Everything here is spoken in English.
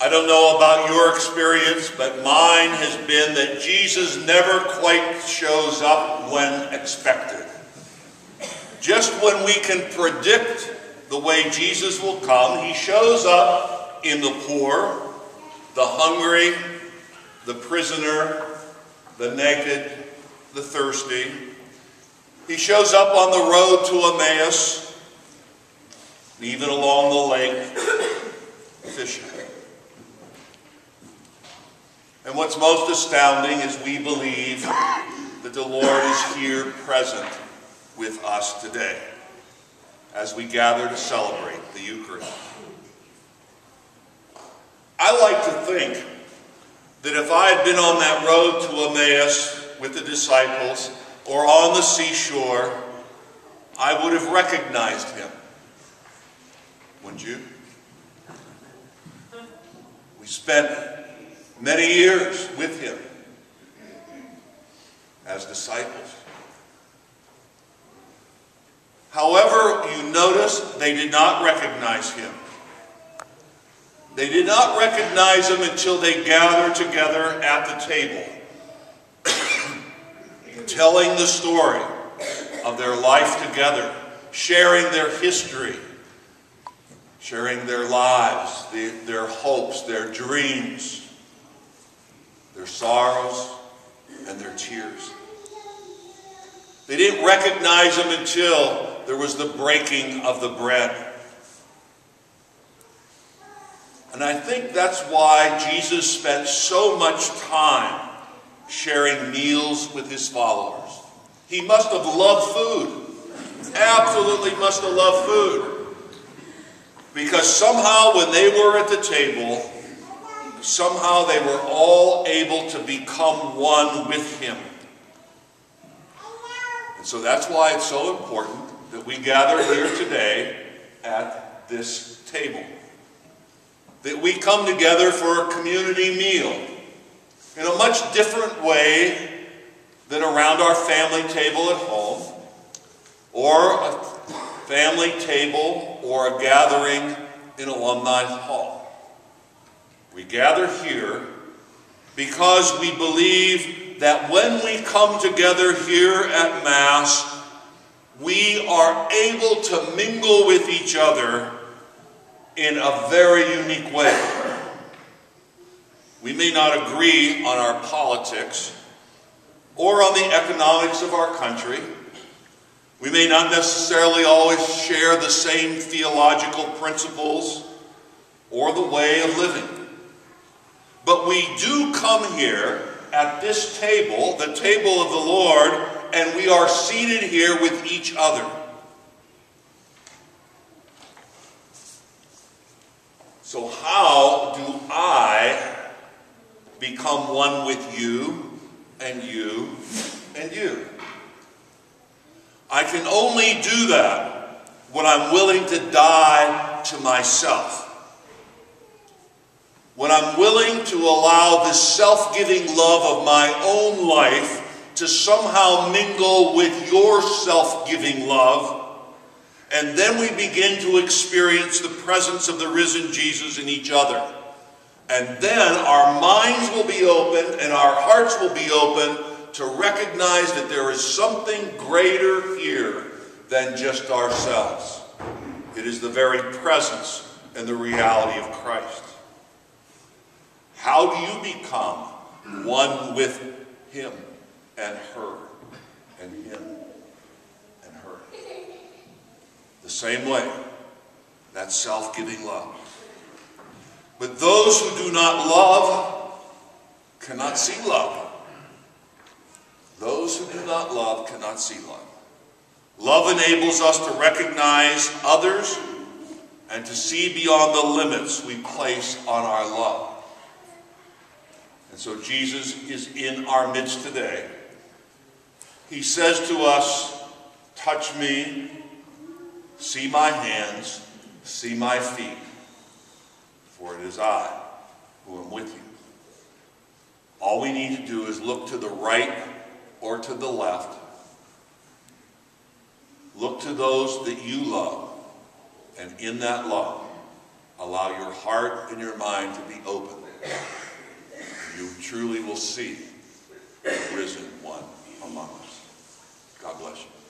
I don't know about your experience, but mine has been that Jesus never quite shows up when expected. Just when we can predict the way Jesus will come, he shows up in the poor, the hungry, the prisoner, the naked, the thirsty. He shows up on the road to Emmaus, even along the lake, fishing. And what's most astounding is we believe that the Lord is here present with us today as we gather to celebrate the Eucharist. I like to think that if I had been on that road to Emmaus with the disciples or on the seashore, I would have recognized him. Wouldn't you? We spent many years with him as disciples. However, you notice they did not recognize him. They did not recognize him until they gathered together at the table, telling the story of their life together, sharing their history, sharing their lives, their hopes, their dreams, their sorrows, and their tears. They didn't recognize him until there was the breaking of the bread. And I think that's why Jesus spent so much time sharing meals with his followers. He must have loved food. Absolutely must have loved food. Because somehow when they were at the table, somehow they were all able to become one with him. And so that's why it's so important that we gather here today at this table. That we come together for a community meal in a much different way than around our family table at home, or a family table, or a gathering in Alumni Hall. We gather here because we believe that when we come together here at Mass, we are able to mingle with each other in a very unique way. We may not agree on our politics or on the economics of our country. We may not necessarily always share the same theological principles or the way of living. But we do come here at this table, the table of the Lord, and we are seated here with each other. So how do I become one with you and you and you? I can only do that when I'm willing to die to myself. When I'm willing to allow this self-giving love of my own life to somehow mingle with your self-giving love, and then we begin to experience the presence of the risen Jesus in each other. And then our minds will be open and our hearts will be open to recognize that there is something greater here than just ourselves. It is the very presence and the reality of Christ. How do you become one with him and her and him and her? The same way, that self-giving love. But those who do not love cannot see love. Those who do not love cannot see love. Love enables us to recognize others and to see beyond the limits we place on our love. And so Jesus is in our midst today. He says to us, touch me, see my hands, see my feet, for it is I who am with you. All we need to do is look to the right or to the left. Look to those that you love, and in that love, allow your heart and your mind to be open. You truly will see the risen one among us. God bless you.